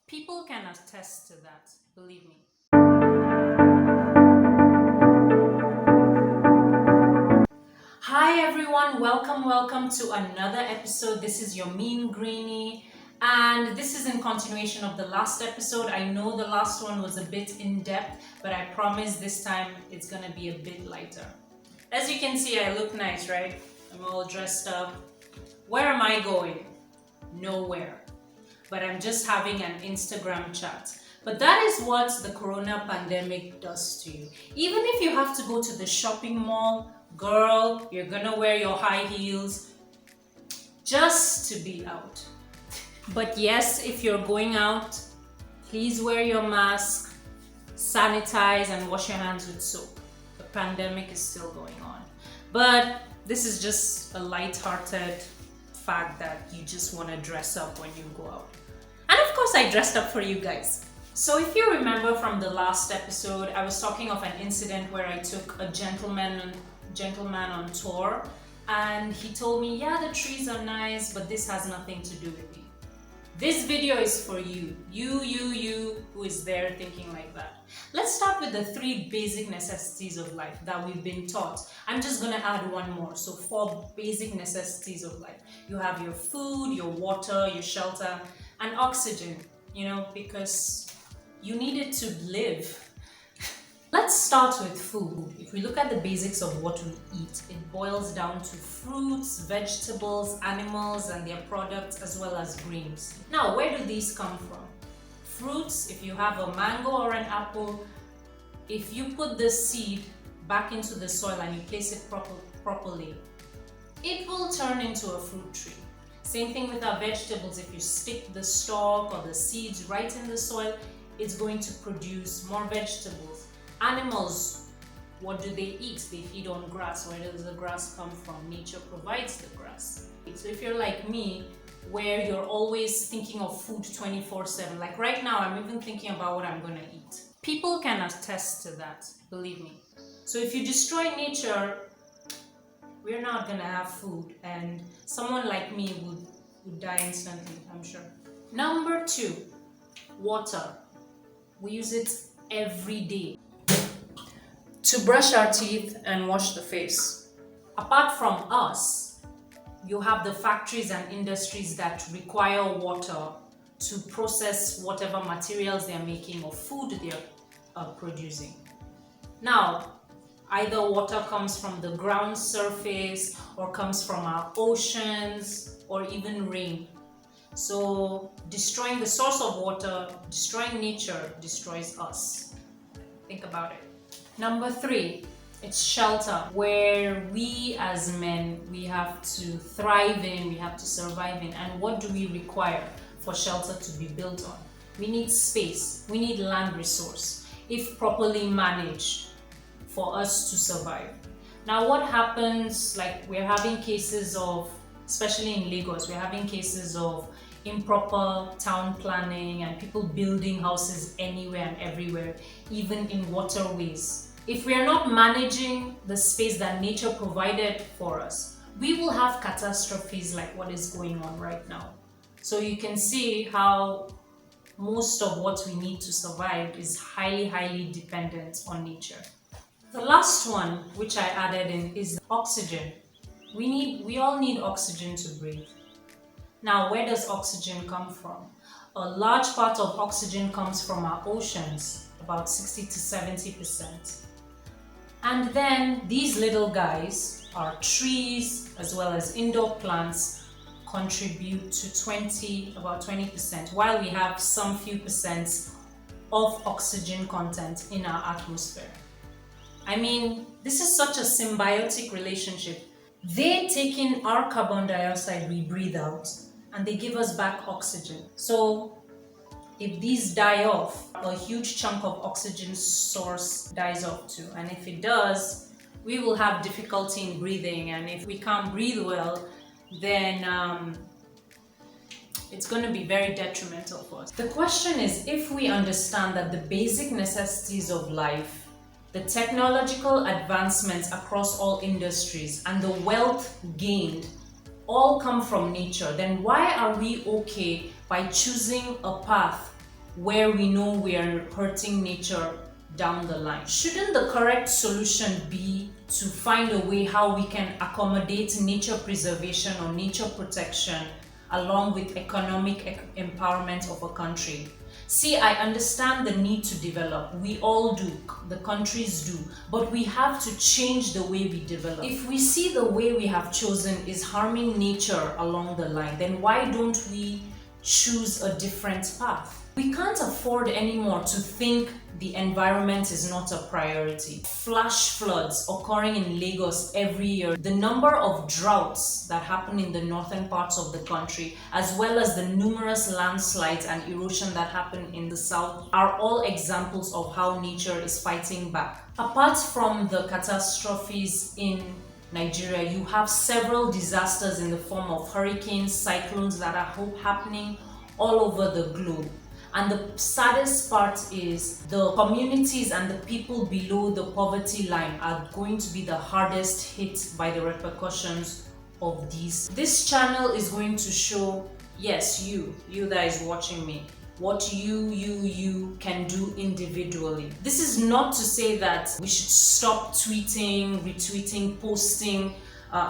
People can attest to that, believe me. Hi everyone, welcome to another episode. This is your mean Greenie, and this is in continuation of the last episode. I know the last one was a bit in-depth, but I promise this time it's gonna be a bit lighter. As you can see, I look nice, right? I'm all dressed up. Where am I going? Nowhere. But I'm just having an Instagram chat. But that is what the corona pandemic does to you. Even if you have to go to the shopping mall, girl, you're gonna wear your high heels just to be out. But yes, if you're going out, please wear your mask, sanitize, and wash your hands with soap. The pandemic is still going on. But this is just a light-hearted fact that you just want to dress up when you go out. And of course, I dressed up for you guys. So if you remember from the last episode, I was talking of an incident where I took a gentleman on tour, and he told me, yeah, the trees are nice, but this has nothing to do with me. This video is for you who is there thinking like that. Let's start with the 3 basic necessities of life that we've been taught. I'm just gonna add one more. So 4 basic necessities of life. You have your food, your water, your shelter, and oxygen, because you need it to live. Let's start with food. If we look at the basics of what we eat, it boils down to fruits, vegetables, animals and their products, as well as grains. Now, where do these come from? Fruits, if you have a mango or an apple, if you put the seed back into the soil and you place it properly, it will turn into a fruit tree. Same thing with our vegetables. If you stick the stalk or the seeds right in the soil, it's going to produce more vegetables. Animals, what do they eat? They feed on grass. Where does the grass come from? Nature provides the grass. So if you're like me, where you're always thinking of food 24/7, like right now, I'm even thinking about what I'm gonna eat. People can attest to that, believe me. So if you destroy nature, we're not gonna have food, and someone like me would die instantly, I'm sure. Number 2, water. We use it every day to brush our teeth and wash the face. Apart from us, you have the factories and industries that require water to process whatever materials they're making or food they're producing. Now, either water comes from the ground surface or comes from our oceans or even rain. So destroying the source of water, destroying nature, destroys us. Think about it. Number 3, it's shelter, where we as men, we have to thrive in, we have to survive in. And what do we require for shelter to be built on? We need space, we need land resource, if properly managed, for us to survive. Now what happens, like we're having cases of, especially in Lagos, we're having cases of improper town planning and people building houses anywhere and everywhere, even in waterways. If we are not managing the space that nature provided for us, we will have catastrophes like what is going on right now. So you can see how most of what we need to survive is highly dependent on nature. The last one, which I added in, is oxygen. We all need oxygen to breathe. Now, where does oxygen come from? A large part of oxygen comes from our oceans, about 60 to 70%. And then these little guys, our trees, as well as indoor plants, contribute to about 20%, while we have some few percent of oxygen content in our atmosphere. I mean, this is such a symbiotic relationship. They take in our carbon dioxide we breathe out, and they give us back oxygen. So if these die off, a huge chunk of oxygen source dies off too. And if it does, we will have difficulty in breathing. And if we can't breathe well, then it's going to be very detrimental for us. The question is, if we understand that the basic necessities of life, the technological advancements across all industries, and the wealth gained all come from nature, then why are we okay by choosing a path where we know we are hurting nature down the line. Shouldn't the correct solution be to find a way how we can accommodate nature preservation or nature protection along with economic empowerment of a country? See, I understand the need to develop. We all do, the countries do, but we have to change the way we develop. If we see the way we have chosen is harming nature along the line, then why don't we choose a different path? We can't afford anymore to think the environment is not a priority. Flash floods occurring in Lagos every year, the number of droughts that happen in the northern parts of the country, as well as the numerous landslides and erosion that happen in the south, are all examples of how nature is fighting back. Apart from the catastrophes in Nigeria, you have several disasters in the form of hurricanes, cyclones that are happening all over the globe. And the saddest part is the communities and the people below the poverty line are going to be the hardest hit by the repercussions of these. This channel is going to show, yes, you that is watching me, what you can do individually. This is not to say that we should stop tweeting, retweeting, posting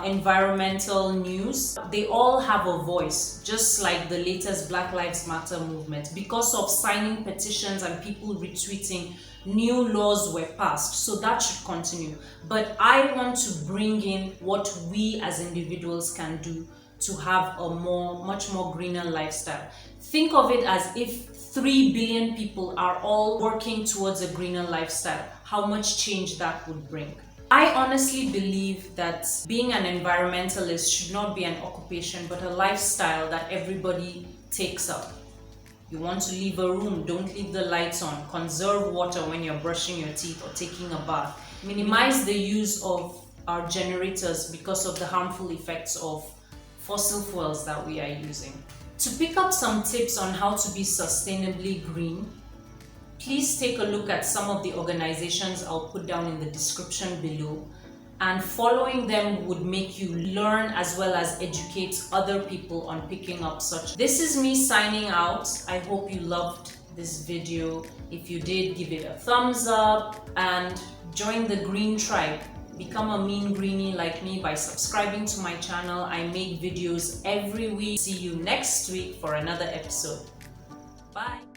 environmental news. They all have a voice, just like the latest Black Lives Matter movement. Because of signing petitions and people retweeting, new laws were passed, so that should continue. But I want to bring in what we as individuals can do to have a much more greener lifestyle. Think of it as if 3 billion people are all working towards a greener lifestyle, how much change that would bring. I honestly believe that being an environmentalist should not be an occupation, but a lifestyle that everybody takes up. You want to leave a room, don't leave the lights on. Conserve water when you're brushing your teeth or taking a bath. Minimize the use of our generators because of the harmful effects of fossil fuels that we are using. To pick up some tips on how to be sustainably green, please take a look at some of the organizations I'll put down in the description below, and following them would make you learn as well as educate other people on picking up such. This is me signing out. I hope you loved this video. If you did, give it a thumbs up and join the green tribe. Become a mean greenie like me by subscribing to my channel. I make videos every week. See you next week for another episode. Bye.